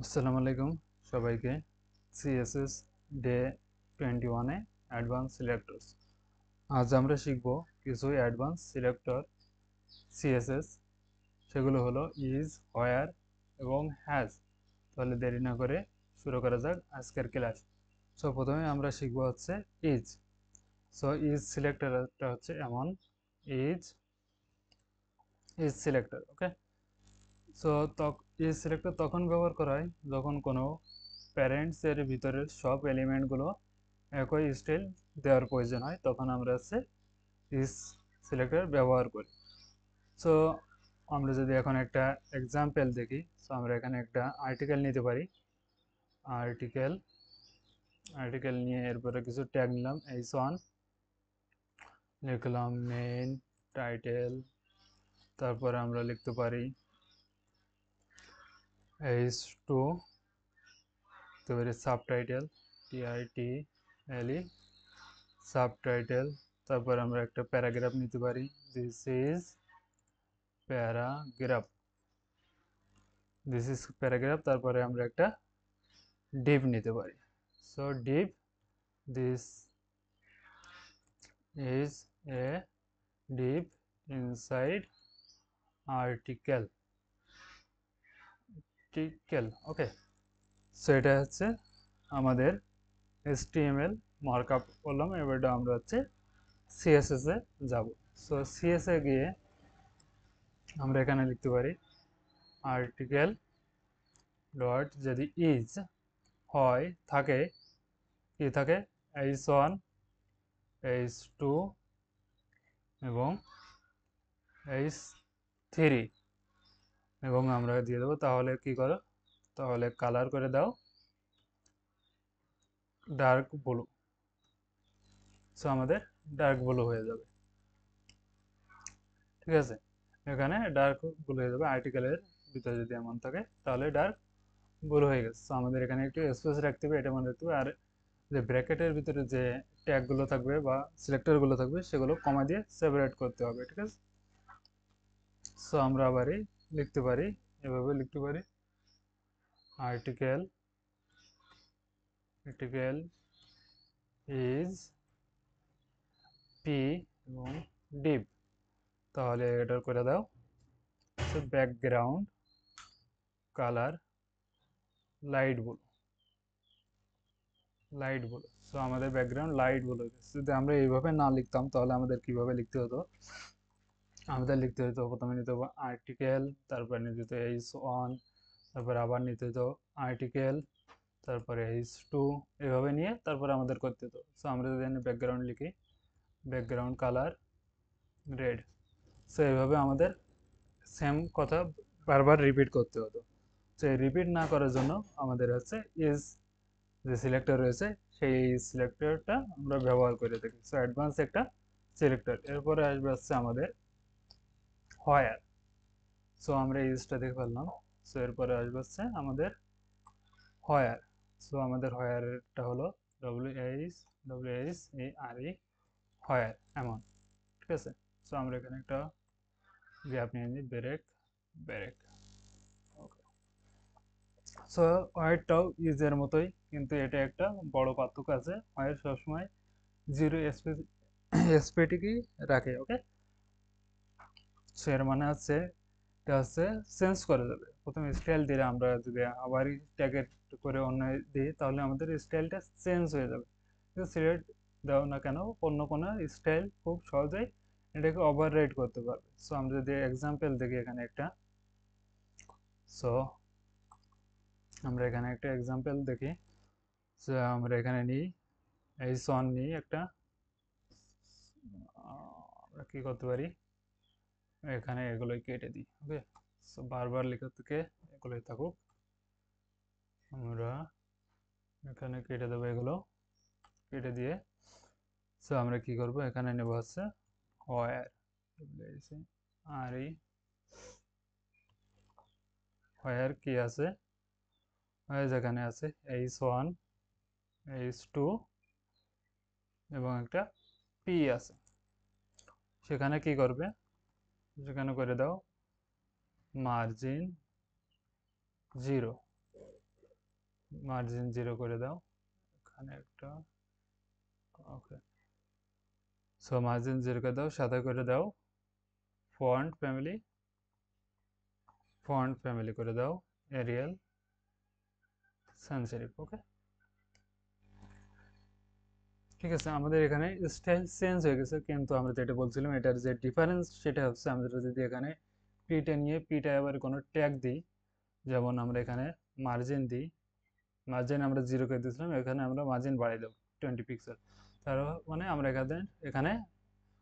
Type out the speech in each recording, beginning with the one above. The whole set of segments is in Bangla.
আসসালামু আলাইকুম সবাইকে। সিএসএস ডে 21-এ অ্যাডভান্স সিলেক্টরস। আজ আমরা শিখব কিছু অ্যাডভান্স সিলেক্টর সিএসএস। সেগুলো হলো ইজ, হোয়ার এবং হ্যাজ। তাহলে দেরি না করে শুরু করা যাক আজকের ক্লাস। সো প্রথমে আমরা শিখব হচ্ছে ইজ। সো ইজ সিলেক্টরটা হচ্ছে এমন, is is selector. Okay. So is selector তখন ব্যবহার করা হয় যখন কোনো প্যারেন্টস এর ভিতরের সব এলিমেন্টগুলো একই স্টাইল দেওয়ার প্রয়োজন হয়, তখন আমরা হচ্ছে ইজ সিলেক্টর ব্যবহার করি। সো আমরা যদি এখন একটা এক্সাম্পল দেখি, সো আমরা এখানে একটা আর্টিকেল নিতে পারি। আর্টিকেল আর্টিকেল নিয়ে এরপরে কিছু ট্যাগ নিলাম। H1 লিখলাম, মেইন, টাইটেল, তারপরে আমরা লিখতে পারি H2, লিখতে পারি সাবটাইটেল, TITLE, সাবটাইটেল। তারপর আমরা একটা প্যারাগ্রাফ নিতে পারি, দিস ইজ প্যারাগ্রাফ, তারপরে আমরা একটা ডিভ নিতে পারি। So Depp, this is a Depp inside article, okay. So এটা হচ্ছে আমাদের HTML মার্কআপ করলাম। এবারে আমরা হচ্ছে CSS এ যাব। সো CSS এ গিয়ে আমরা এখানে লিখতে পারি আর্টিকেল ডট, যদি ইজ হয় থাকে, কি থাকে, H1, H2 এবং H3, এবং আমরা দিয়ে দেবো। তাহলে কি করো, তাহলে কালার করে দাও ডার্ক ব্লু। সো আমাদের ডার্ক ব্লু হয়ে যাবে, ঠিক আছে। এখানে ডার্ক ব্লু হয়ে যাবে। আর্টিকেলের ভিতরে যদি এমন থাকে তাহলে ডার্ক ব্লু হয়ে গেছে। সো আমাদের এখানে একটু স্পেস রাখতে হবে, এটা মনে রাখতে হবে। আর যে ব্র্যাকেটের ভিতরে যে ট্যাগগুলো থাকবে বা সিলেক্টরগুলো থাকবে সেগুলো কমা দিয়ে সেপারেট করতে হবে, ঠিক আছে। সো আমরা আবারই লিখতে পারি, এভাবে লিখতে পারি আর্টিকেল আর্টিকেল ইজ পি এবং ডিভ। তাহলে এটা করে দাও background colour light blue. So আমাদের ব্যাকগ্রাউন্ড লাইট ব্লু। যদি আমরা এইভাবে না লিখতাম তাহলে আমাদের কিভাবে লিখতে হতো, আমাদের লিখতে হতো প্রথমে নিতে হতো আর্টিকেল, তারপরে নিতে হতো H1, তারপরে আবার নিতে হতো আর্টিকেল, তারপরে H2, এভাবে নিয়ে তারপরে আমাদের করতে হতো। সো আমরা যদি ব্যাকগ্রাউন্ড লিখি, ব্যাকগ্রাউন্ড কালার রেড। সো এইভাবে আমাদের সেম কথা বারবার রিপিট করতে হতো। তো রিপিট না করার জন্য আমাদের হচ্ছে ইজ যে সিলেক্টর রয়েছে সেই সিলেক্টরটা আমরা ব্যবহার করে থাকি। সো অ্যাডভান্স একটা সিলেক্টর। এরপরে আসবে হচ্ছে আমাদের হোয়ার। সো আমরা ইজটা দেখে ফেললাম। সো এরপরে আসবে হচ্ছে আমাদের হোয়ার। সো আমাদের হোয়ারটা হলো WHWHARE, হোয়ার, এমন, ঠিক আছে। সো আমরা এখানে একটা গ্যাপ নিয়ে নিই, ব্রেক। ওকে। সো হোয়াইটটাও ইজের মতোই, কিন্তু এটা একটা বড় পার্থক্য আছে। হোয়াইট সবসময় জিরো এসপিটিকি রাখে, ওকে। সো এর মানে হচ্ছে এটা হচ্ছে চেঞ্জ করা যাবে। প্রথমে স্টাইল দিলে আমরা যদি আবার ট্যাগেট করে অন্য দিই তাহলে আমাদের স্টাইলটা চেঞ্জ হয়ে যাবে। সিলেক্ট দাও না কেন, অন্য কোনো স্টাইল খুব সহজেই এটাকে ওভাররাইড করতে পারবে। সো আমরা যদি এক্সাম্পল দেখি এখানে একটা, সো আমরা এখানে একটা এক্সাম্পল দেখি। সো আমরা এখানে নিই H1, নিই একটা, আমরা কি করতে পারি, এখানে এগুলোই কেটে দিই, ওকে। সো বারবার লেখা থেকে এগুলোই থাকুক, আমরা এখানে কেটে দেবো, এগুলো কেটে দিয়ে সো আমরা কি করব, এখানে নেব হচ্ছে হোয়ার, আর এই হোয়ার কি আছে, হোয়ার যেখানে আছে H1, H2 এবং একটা পি আছে, সেখানে কি করবে, সেখানে করে দাও মার্জিন 0, মার্জিন 0 করে দাও, এখানে একটা, ওকে। সো মার্জিন 0 করে দাও, সাথে করে দাও ফন্ট ফ্যামিলি করে দাও এরিয়াল সান সেরিফ, ওকে। ঠিক আছে, আমাদের এখানে স্টাইল চেঞ্জ হয়ে গেছে, কিন্তু আমরা যেটা বলছিলাম এটার যে ডিফারেন্স সেটা হচ্ছে আমরা যদি এখানে পিটা নিয়ে পিটা আবার কোনো ট্যাগ দিই, যেমন আমরা এখানে মার্জিন দিই, মার্জিন আমরা 0 করে দিয়েছিলাম, এখানে আমরা মার্জিন বাড়িয়ে দেবো 20 পিক্সেল, তার মানে আমরা এখানে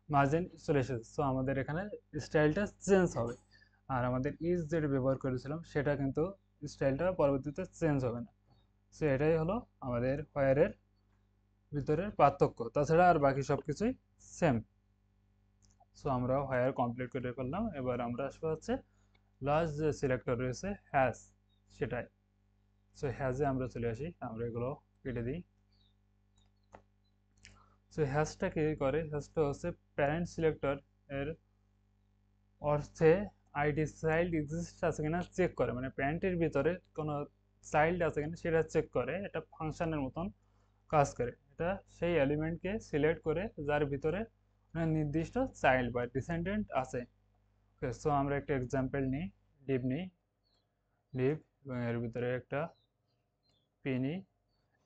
মার্জিন চলে এসেছে। সো আমাদের এখানে স্টাইলটা চেঞ্জ হবে, আর আমাদের ইজ যেটা ব্যবহার করেছিলাম সেটা কিন্তু স্টাইলটা পরবর্তীতে চেঞ্জ হবে না। সো এটাই হলো আমাদের হোয়ারের ভিতরের পার্থক্য, তাছাড়া আর বাকি সব কিছুই সেম। সো আমরা হোয়ার কমপ্লিট করে ফেললাম, এবার আমরা আসবো হচ্ছে লাস্ট যে সিলেক্টর রয়েছে হ্যাশ, সেটাই। সো হ্যাজে আমরা চলে আসি, আমরা এগুলো কেটে দিই। সো হ্যাশটা কি করে, হ্যাশটা হচ্ছে প্যারেন্ট সিলেক্টর এর অর্থে আইডি চাইল্ড এক্সিস্ট আছে কিনা চেক করে, মানে প্যারেন্টের ভিতরে কোনো চাইল্ড আছে কিনা সেটা চেক করে, এটা ফাংশনের মতন কাজ করে। এটা সেই এলিমেন্টকে সিলেক্ট করে যার ভিতরে নির্দিষ্ট চাইল্ড বা ডিসেন্ডেন্ট আছে। ওকে, সো আমরা একটা এক্সাম্পল নিই, ডিভ এবং এর ভিতরে একটা পি নিই,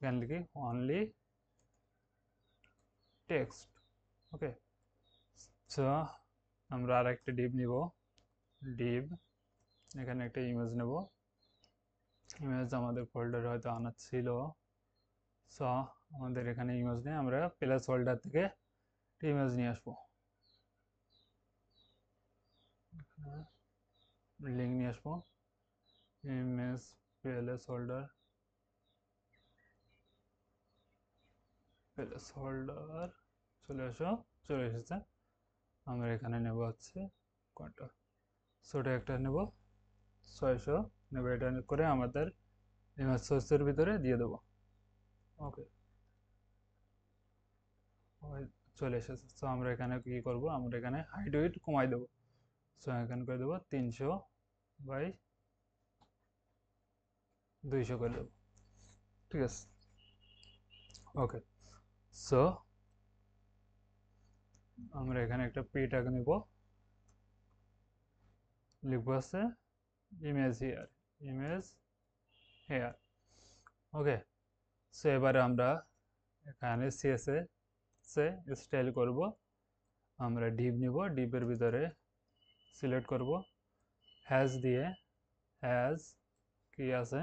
এখান থেকে অনলি টেক্সট, ওকে। সো আমরা আর একটা ডিভ নিব, ডিভ এখানে একটা ইমেজ নেব, ইমেজ আমাদের ফোল্ডারে হয়তো আনা ছিল। সো আমাদের এখানে ইমেজ নেই, আমরা প্লাস ফোল্ডার থেকে ইমেজ নিয়ে আসবো, লিঙ্ক নিয়ে আসবো, ইমেজ প্লেস হোল্ডার চলে আসো, চলে এসেছে। আমরা এখানে নেব হচ্ছে কোনটা, ছোটো একটা নেব 600 নেব, এটা করে আমাদের ইমেজ সোর্সের ভিতরে দিয়ে দেবো, ওকে। চলে এসেছে। সো আমরা এখানে কি করব, আমরা এখানে হাইট উইডথ কমাই দেবো। সো এখানে করে দেবো 300/200 করে দেবো, ঠিক আছে, ওকে। সো আমরা এখানে একটা পি ট্যাগ নেব, লিখবো আছে ইমেজ হেয়ার, ওকে। সো এবারে আমরা এখানে সিএসএস স্টাইল করব, আমরা ডিভ নিব, ডিভের ভিতরে সিলেক্ট করব হ্যাজ দিয়ে, হ্যাজ কি আছে,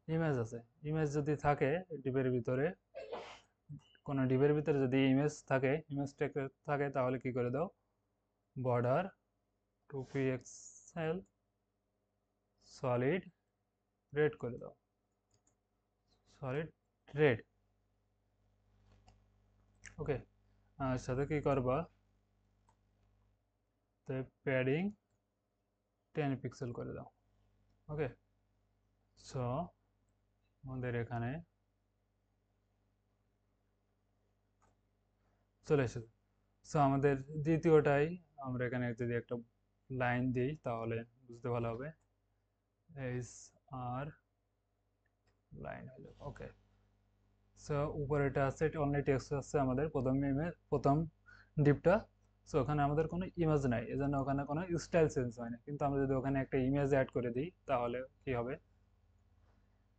ইমেজ আছে, ইমেজ যদি থাকে ডিভের ভিতরে, কোনো ডিভের ভিতরে যদি ইমেজ থাকে, ইমেজ ট্যাগ থাকে, তাহলে কি করে দাও, বর্ডার 2 পিক্সেল সলিড রেড করে দাও, সলিড রেড, ওকে। আর সাথে কি করবা, তো প্যাডিং 10 পিক্সেল করে দাও, ওকে। সো আমাদের এখানে চলে এসেছে। সো আমাদের দ্বিতীয়টাই, আমরা এখানে যদি একটা লাইন দিই তাহলে বুঝতে ভালো হবে, এইচ আর লাইন হলো, ওকে। সো উপরে এটা আছে, এটা অনলি টেক্সট আছে আমাদের প্রথম ডিপটা। সো ওখানে আমাদের কোনো ইমেজ নাই, এজন্য ওখানে কোনো স্টাইল চেঞ্জ হয় না, কিন্তু আমরা যদি ওখানে একটা ইমেজ অ্যাড করে দিই তাহলে কি হবে,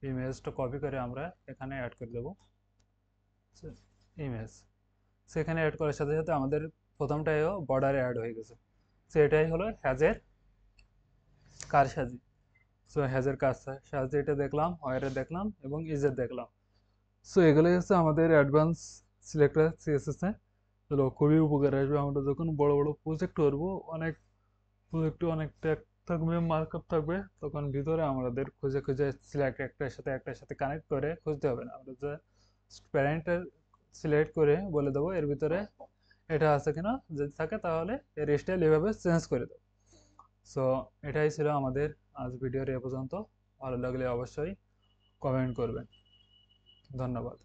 ইমেজটা কপি করে আমরা এখানে অ্যাড করে দেবো ইমেজ, সেখানে অ্যাড করার সাথে সাথে আমাদের প্রথমটাও বর্ডারে অ্যাড হয়ে গেছে। সো এটাই হলো হ্যাজের কারসাজি। সো হ্যাজের কারসাজি এটা দেখলাম, ওয়ারে দেখলাম এবং ইজের দেখলাম। সো এগুলোই হচ্ছে আমাদের অ্যাডভান্স সিলেক্টর সিএসএস এ, এগুলো খুবই উপকার আসবে আমরা যখন বড় বড় প্রজেক্ট করবো, অনেক প্রজেক্টে অনেক ট্যাগ থাকবে, মার্কআপ থাকবে, তখন ভিতরে আমাদের খুঁজে খুঁজে সিলেক্ট একটার সাথে কানেক্ট করে খুঁজতে হবে না, আমরা যে প্যারেন্টের সিলেক্ট করে বলে দেবো এর ভিতরে এটা আছে কিনা, যদি থাকে তাহলে এর স্টাইল এভাবে চেঞ্জ করে দেবো। সো এটাই ছিল আমাদের আজ ভিডিওর এ পর্যন্ত, ভালো লাগলে অবশ্যই কমেন্ট করবেন, ধন্যবাদ।